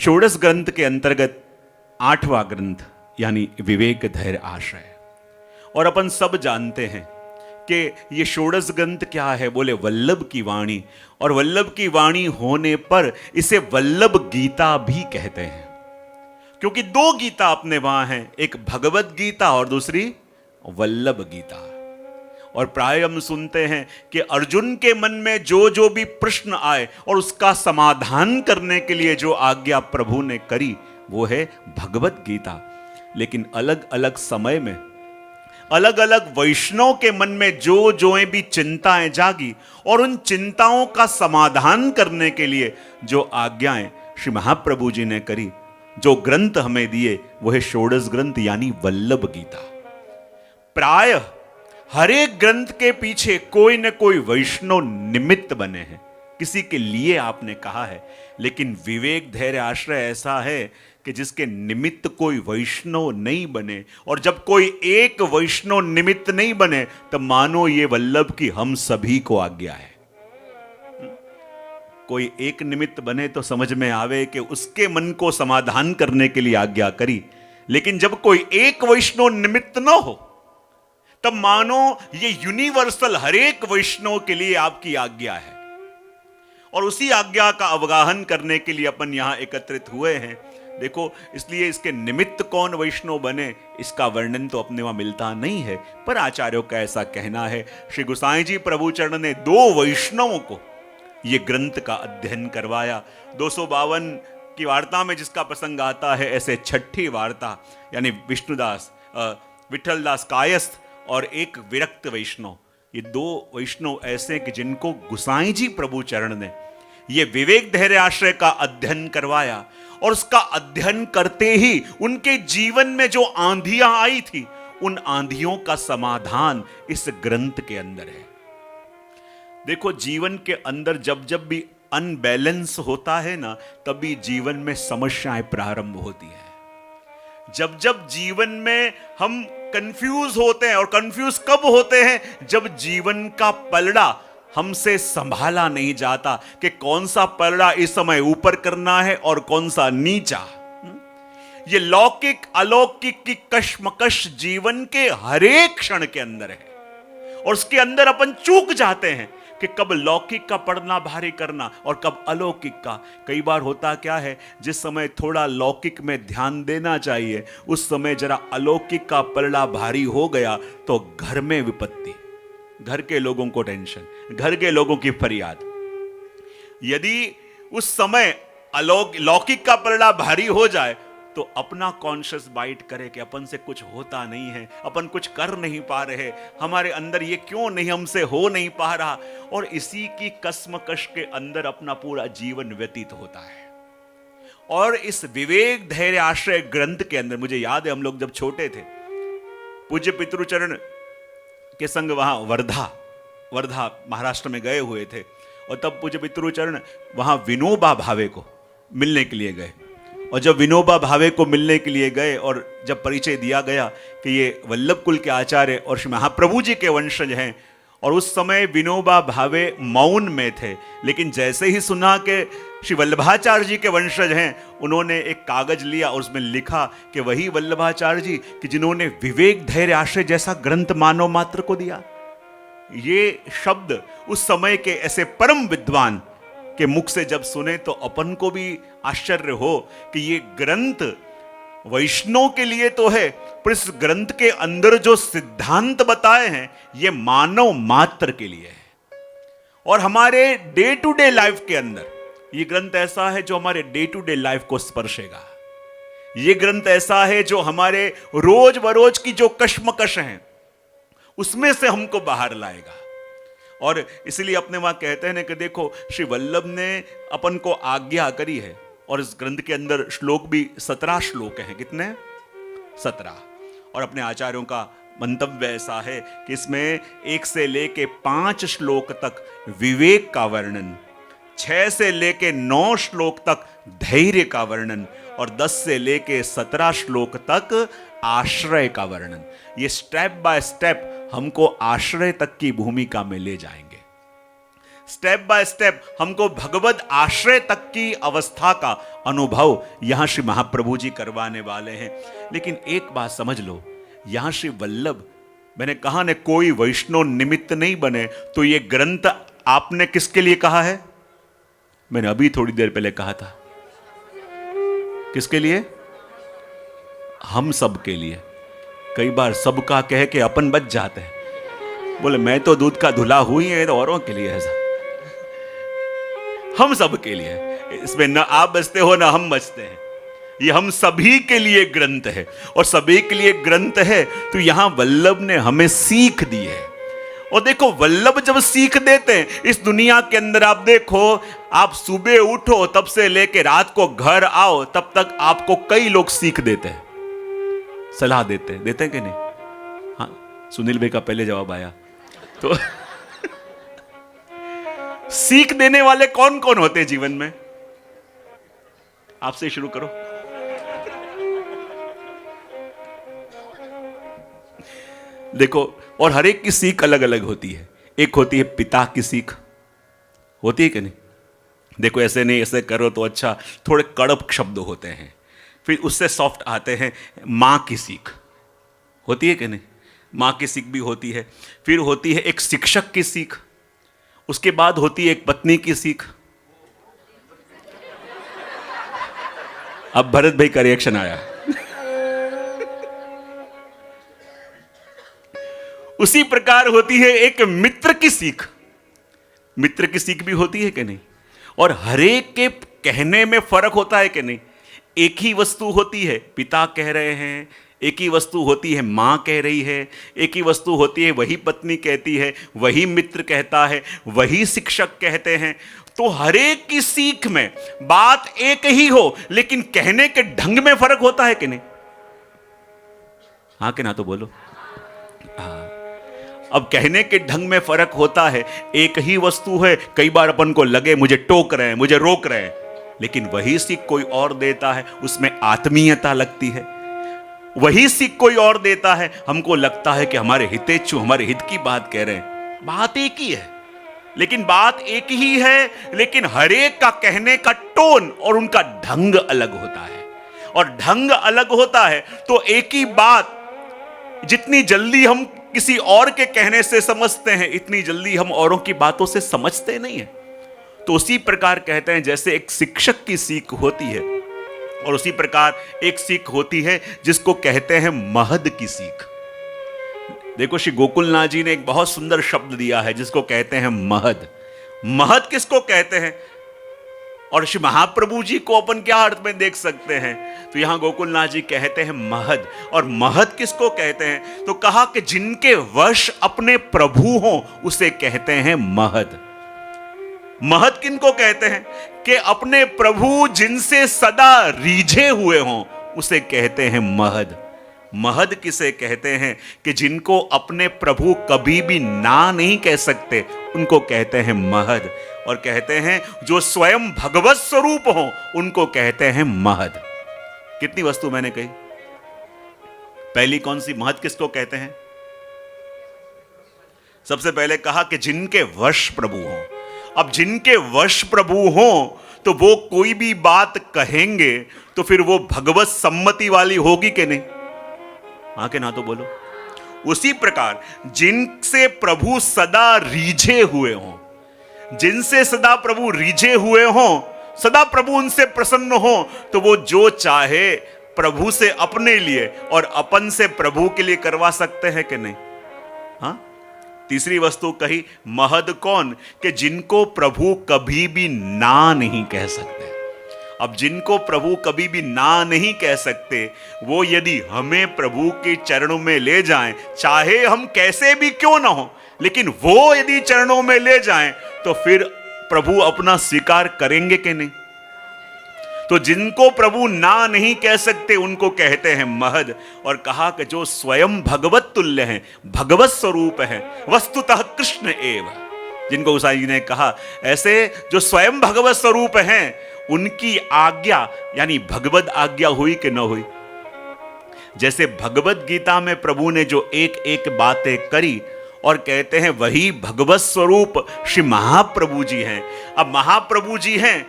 षोडश ग्रंथ के अंतर्गत 8वां ग्रंथ यानी विवेक धैर्य आश्रय। और अपन सब जानते हैं कि ये षोडश ग्रंथ क्या है, बोले वल्लभ की वाणी। और वल्लभ की वाणी होने पर इसे वल्लभ गीता भी कहते हैं, क्योंकि दो गीता अपने वहां हैं, एक भगवत गीता और दूसरी वल्लभ गीता। और प्राय हम सुनते हैं कि अर्जुन के मन में जो जो भी प्रश्न आए और उसका समाधान करने के लिए जो आज्ञा प्रभु ने करी वो है भगवत गीता। लेकिन अलग अलग समय में अलग अलग वैष्णव के मन में जो जो भी चिंताएं जागी और उन चिंताओं का समाधान करने के लिए जो आज्ञाएं श्री महाप्रभु जी ने करी, जो ग्रंथ हमें दिए वो है षोडश ग्रंथ यानी वल्लभ गीता। प्राय हर एक ग्रंथ के पीछे कोई न कोई वैष्णव निमित्त बने हैं, किसी के लिए आपने कहा है। लेकिन विवेक धैर्य आश्रय ऐसा है कि जिसके निमित्त कोई वैष्णव नहीं बने, और जब कोई एक वैष्णव निमित्त नहीं बने तब मानो ये वल्लभ की हम सभी को आज्ञा है। कोई एक निमित्त बने तो समझ में आवे कि उसके मन को समाधान करने के लिए आज्ञा करी, लेकिन जब कोई एक वैष्णव निमित्त न हो तब मानो ये यूनिवर्सल हर एक वैष्णव के लिए आपकी आज्ञा है। और उसी आज्ञा का अवगाहन करने के लिए अपन यहां एकत्रित हुए हैं। देखो, इसलिए इसके निमित्त कौन वैष्णव बने इसका वर्णन तो अपने वहां मिलता नहीं है, पर आचार्यों का ऐसा कहना है। श्री गोसाई जी प्रभु चरण ने दो वैष्णवों को ये ग्रंथ का अध्ययन करवाया। 252 की वार्ता में जिसका प्रसंग आता है, ऐसे छठी वार्ता यानी विष्णुदास विठलदास कायस्थ और एक विरक्त वैष्णव, ये दो वैष्णव ऐसे कि जिनको गोसाई जी प्रभु चरण ने ये विवेक धैर्य आश्रय का अध्ययन करवाया। और उसका अध्ययन करते ही उनके जीवन में जो आंधियां आई थी उन आंधियों का समाधान इस ग्रंथ के अंदर है। देखो, जीवन के अंदर जब जब भी अनबैलेंस होता है ना, तभी जीवन में समस्याएं प्रारंभ होती है। जब जब जीवन में हम कंफ्यूज होते हैं, और कंफ्यूज कब होते हैं, जब जीवन का पलड़ा हमसे संभाला नहीं जाता कि कौन सा पलड़ा इस समय ऊपर करना है और कौन सा नीचा। ये लौकिक अलौकिक की कश्मकश जीवन के हर एक क्षण के अंदर है, और उसके अंदर अपन चूक जाते हैं कि कब लौकिक का पढ़ना भारी करना और कब अलौकिक का। कई बार होता क्या है, जिस समय थोड़ा लौकिक में ध्यान देना चाहिए उस समय जरा अलौकिक का पलड़ा भारी हो गया तो घर में विपत्ति, घर के लोगों को टेंशन, घर के लोगों की फरियाद। यदि उस समय लौकिक का पलड़ा भारी हो जाए तो अपना कॉन्शियस बाइट करे कि अपन से कुछ होता नहीं है, अपन कुछ कर नहीं पा रहे, हमारे अंदर ये क्यों नहीं हमसे हो नहीं पा रहा, और इसी की कसमकश के अंदर अपना पूरा जीवन व्यतीत होता है। और इस विवेक धैर्य आश्रय ग्रंथ के अंदर मुझे याद है, हम लोग जब छोटे थे पूज्य पितृचरण के संग वहां वर्धा महाराष्ट्र में गए हुए थे, और तब पूज्य पितृचरण वहां विनोबा भावे को मिलने के लिए गए। और जब विनोबा भावे को मिलने के लिए गए और जब परिचय दिया गया कि ये वल्लभ कुल के आचार्य और श्री महाप्रभु जी के वंशज हैं, और उस समय विनोबा भावे मौन में थे, लेकिन जैसे ही सुना कि श्री वल्लभाचार्य जी के वंशज हैं, उन्होंने एक कागज लिया और उसमें लिखा कि वही वल्लभाचार्य जी कि जिन्होंने विवेक धैर्य आश्रय जैसा ग्रंथ मानव मात्र को दिया। ये शब्द उस समय के ऐसे परम विद्वान के मुख से जब सुने तो अपन को भी आश्चर्य हो कि ये ग्रंथ वैष्णव के लिए तो है, पर इस ग्रंथ के अंदर जो सिद्धांत बताए हैं ये मानव मात्र के लिए है। और हमारे डे टू डे लाइफ के अंदर ये ग्रंथ ऐसा है जो हमारे डे टू डे लाइफ को स्पर्शेगा। ये ग्रंथ ऐसा है जो हमारे रोज बरोज की जो कश्मकश हैं उसमें से हमको बाहर लाएगा। और इसलिए अपने वहां कहते हैं कि देखो, श्री वल्लभ ने अपन को आज्ञा करी है, और इस ग्रंथ के अंदर श्लोक भी 17 श्लोक हैं। कितने? 17। और अपने आचार्यों का मंतव्य ऐसा है कि इसमें 1 से लेके 5 श्लोक तक विवेक का वर्णन, 6 से लेके 9 श्लोक तक धैर्य का वर्णन, और 10 से लेके 17 श्लोक तक आश्रय का वर्णन। ये स्टेप बाय स्टेप हमको आश्रय तक की भूमिका में ले जाएंगे। स्टेप बाय स्टेप हमको भगवत आश्रय तक की अवस्था का अनुभव यहां श्री महाप्रभु जी करवाने वाले हैं। लेकिन एक बात समझ लो, यहां श्री वल्लभ, मैंने कहा ना कोई वैष्णव निमित्त नहीं बने, तो ये ग्रंथ आपने किसके लिए कहा है? मैंने अभी थोड़ी देर पहले कहा था, किसके लिए? हम सब के लिए। कई बार सबका कह के अपन बच जाते हैं, बोले मैं तो दूध का धुला हुई है, तो औरों के लिए ऐसा। हम सब के लिए, इसमें न आप बचते हो ना हम बचते हैं, ये हम सभी के लिए ग्रंथ है। और सभी के लिए ग्रंथ है तो यहां वल्लभ ने हमें सीख दी है। और देखो वल्लभ जब सीख देते हैं इस दुनिया के अंदर, आप देखो, आप सुबह उठो तब से लेके रात को घर आओ तब तक आपको कई लोग सीख देते हैं, सलाह देते हैं कि नहीं? हाँ, सुनील भाई का पहले जवाब आया। तो सीख देने वाले कौन कौन होते हैं जीवन में? आपसे शुरू करो। देखो, और हर एक की सीख अलग अलग होती है। एक होती है पिता की सीख, होती है कि नहीं? देखो ऐसे नहीं, ऐसे करो तो अच्छा, थोड़े कड़क शब्द होते हैं। फिर उससे सॉफ्ट आते हैं मां की सीख, होती है कि नहीं? मां की सीख भी होती है। फिर होती है एक शिक्षक की सीख, उसके बाद होती है एक पत्नी की सीख। अब भरत भाई का रिएक्शन आया। उसी प्रकार होती है एक मित्र की सीख, मित्र की सीख भी होती है कि नहीं? और हरेक के कहने में फर्क होता है कि नहीं? एक ही वस्तु होती है, पिता कह रहे हैं, एक ही वस्तु होती है मां कह रही है, एक ही वस्तु होती है वही पत्नी कहती है, वही मित्र कहता है, वही शिक्षक कहते हैं। तो हरेक की सीख में बात एक ही हो लेकिन कहने के ढंग में फर्क होता है कि नहीं? हाँ कि ना? तो बोलो। अब कहने के ढंग में फर्क होता है, एक ही वस्तु है, कई बार अपन को लगे मुझे टोक रहे हैं, मुझे रोक रहे हैं, लेकिन वही सीख कोई और देता है, उसमें आत्मीयता लगती है। वही सीख कोई और देता है, हमको लगता है कि हमारे हितेच्छु, हमारे हित की बात कह रहे हैं। बात एक ही है, लेकिन बात एक ही है, लेकिन हरेक का कहने का टोन और उनका ढंग अलग होता है। और ढंग अलग होता है तो एक ही बात जितनी जल्दी हम किसी और के कहने से समझते हैं, इतनी जल्दी हम औरों की बातों से समझते नहीं है। तो उसी प्रकार कहते हैं जैसे एक शिक्षक की सीख होती है, और उसी प्रकार एक सीख होती है जिसको कहते हैं महद की सीख। देखो श्री गोकुलनाथ जी ने एक बहुत सुंदर शब्द दिया है जिसको कहते हैं महद। महद किसको कहते हैं? और श्री महाप्रभु जी को अपन क्या अर्थ में देख सकते हैं? तो यहां गोकुलनाथ जी कहते हैं महद। और महद किसको कहते हैं? तो कहा कि जिनके वश अपने प्रभु हो उसे कहते हैं महद। महद किनको कहते हैं? कि अपने प्रभु जिनसे सदा रीझे हुए हों उसे कहते हैं महद। महद किसे कहते हैं? कि जिनको अपने प्रभु कभी भी ना नहीं कह सकते उनको कहते हैं महद। और कहते हैं जो स्वयं भगवत स्वरूप हो उनको कहते हैं महद। कितनी वस्तु मैंने कही? पहली कौन सी? महद किसको कहते हैं? सबसे पहले कहा कि जिनके वश प्रभु हो। अब जिनके वश प्रभु हो तो वो कोई भी बात कहेंगे तो फिर वो भगवत सम्मति वाली होगी कि नहीं? हाँ के ना? तो बोलो। उसी प्रकार जिनसे प्रभु सदा रीझे हुए हों, जिनसे सदा प्रभु रीझे हुए हों, सदा प्रभु उनसे प्रसन्न हो, तो वो जो चाहे प्रभु से अपने लिए और अपन से प्रभु के लिए करवा सकते हैं कि नहीं? हाँ। तीसरी वस्तु कही महद कौन? कि जिनको प्रभु कभी भी ना नहीं कह सकते। अब जिनको प्रभु कभी भी ना नहीं कह सकते, वो यदि हमें प्रभु के चरणों में ले जाएं, चाहे हम कैसे भी क्यों ना हो, लेकिन वो यदि चरणों में ले जाएं तो फिर प्रभु अपना स्वीकार करेंगे कि नहीं? तो जिनको प्रभु ना नहीं कह सकते उनको कहते हैं महद। और कहा कि जो स्वयं भगवत तुल्य हैं, भगवत स्वरूप है, वस्तुतः कृष्ण एव, जिनको गोसाई जी ने कहा ऐसे जो स्वयं भगवत स्वरूप हैं उनकी आज्ञा यानी भगवत आज्ञा हुई कि न हुई? जैसे भगवत गीता में प्रभु ने जो एक एक बातें करी और कहते हैं वही भगवत स्वरूप श्री महाप्रभु जी हैं। अब महाप्रभु जी हैं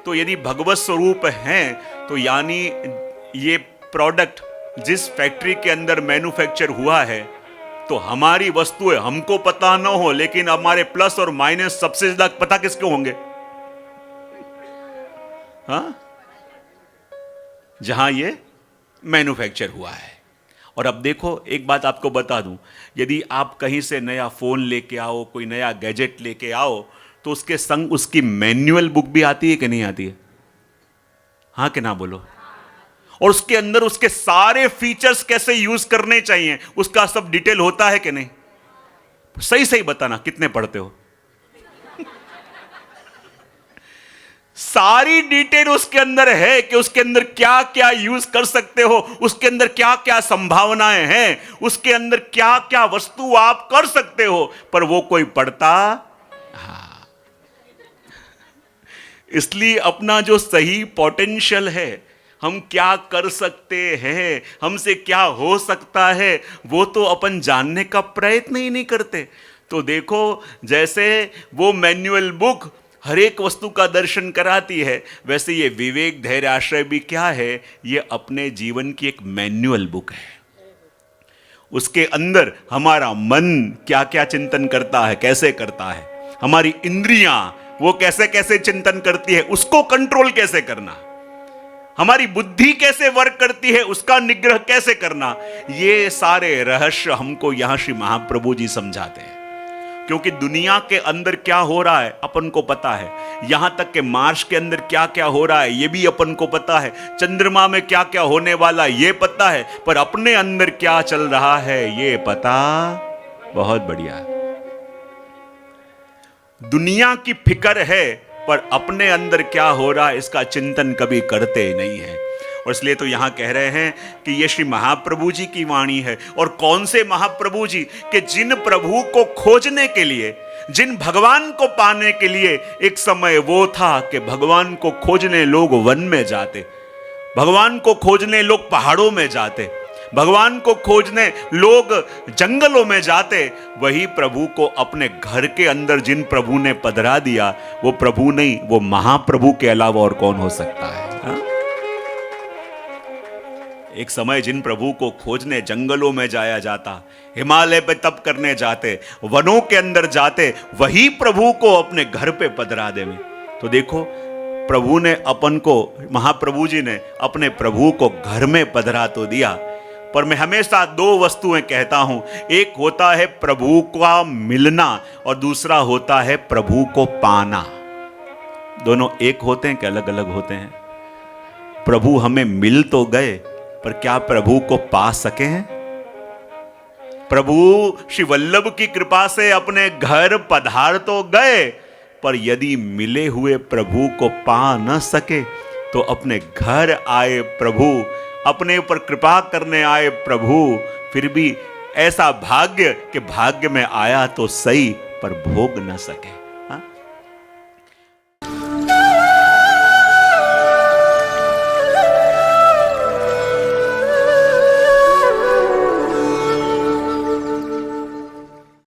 तो यदि भगवत स्वरूप हैं तो यानी ये प्रोडक्ट जिस फैक्ट्री के अंदर मैन्युफैक्चर हुआ है, तो हमारी वस्तुएं हमको पता ना हो, लेकिन हमारे प्लस और माइनस सबसे ज्यादा पता किसके होंगे? हाँ, जहां ये मैन्युफैक्चर हुआ है। और अब देखो, एक बात आपको बता दूं, यदि आप कहीं से नया फोन लेके आओ, कोई नया गैजेट लेके आओ, तो उसके संग उसकी मैनुअल बुक भी आती है कि नहीं आती है? हाँ कि ना बोलो? और उसके अंदर उसके सारे फीचर्स कैसे यूज करने चाहिए उसका सब डिटेल होता है कि नहीं? सही सही बताना, कितने पढ़ते हो? सारी डिटेल उसके अंदर है कि उसके अंदर क्या क्या यूज कर सकते हो, उसके अंदर क्या क्या संभावनाएं हैं, उसके अंदर क्या क्या वस्तु आप कर सकते हो, पर वो कोई पढ़ता? हाँ। इसलिए अपना जो सही पोटेंशियल है, हम क्या कर सकते हैं, हमसे क्या हो सकता है, वो तो अपन जानने का प्रयत्न ही नहीं करते। तो देखो, जैसे वो मैनुअल बुक हर एक वस्तु का दर्शन कराती है, वैसे ये विवेक धैर्य आश्रय भी क्या है? ये अपने जीवन की एक मैनुअल बुक है। उसके अंदर हमारा मन क्या क्या चिंतन करता है, कैसे करता है, हमारी इंद्रियां वो कैसे कैसे चिंतन करती है, उसको कंट्रोल कैसे करना, हमारी बुद्धि कैसे वर्क करती है, उसका निग्रह कैसे करना, ये सारे रहस्य हमको यहां श्री महाप्रभु जी समझाते हैं। क्योंकि दुनिया के अंदर क्या हो रहा है अपन को पता है, यहां तक कि मार्स के अंदर क्या क्या हो रहा है ये भी अपन को पता है, चंद्रमा में क्या क्या होने वाला ये पता है, पर अपने अंदर क्या चल रहा है ये पता बहुत बढ़िया है। दुनिया की फिक्र है, पर अपने अंदर क्या हो रहा है इसका चिंतन कभी करते नहीं है। और इसलिए तो यहां कह रहे हैं कि ये श्री महाप्रभु जी की वाणी है। और कौन से महाप्रभु जी? कि जिन प्रभु को खोजने के लिए, जिन भगवान को पाने के लिए एक समय वो था कि भगवान को खोजने लोग वन में जाते, भगवान को खोजने लोग पहाड़ों में जाते, भगवान को खोजने लोग जंगलों में जाते, वही प्रभु को अपने घर के अंदर जिन प्रभु ने पधरा दिया, वो प्रभु नहीं, वो महाप्रभु के अलावा और कौन हो सकता है? हा? एक समय जिन प्रभु को खोजने जंगलों में जाया जाता, हिमालय पे तप करने जाते, वनों के अंदर जाते, वही प्रभु को अपने घर पे पधरा देवे। तो देखो, प्रभु ने अपन को, महाप्रभु जी ने अपने प्रभु को घर में पधरा तो दिया, पर मैं हमेशा दो वस्तुएं कहता हूं, एक होता है प्रभु का मिलना और दूसरा होता है प्रभु को पाना। दोनों एक होते हैं कि अलग अलग होते हैं? प्रभु हमें मिल तो गए, पर क्या प्रभु को पा सके हैं? प्रभु श्री वल्लभ की कृपा से अपने घर पधार तो गए, पर यदि मिले हुए प्रभु को पा न सके तो अपने घर आए प्रभु, अपने ऊपर कृपा करने आए प्रभु, फिर भी ऐसा भाग्य कि भाग्य में आया तो सही पर भोग न सके।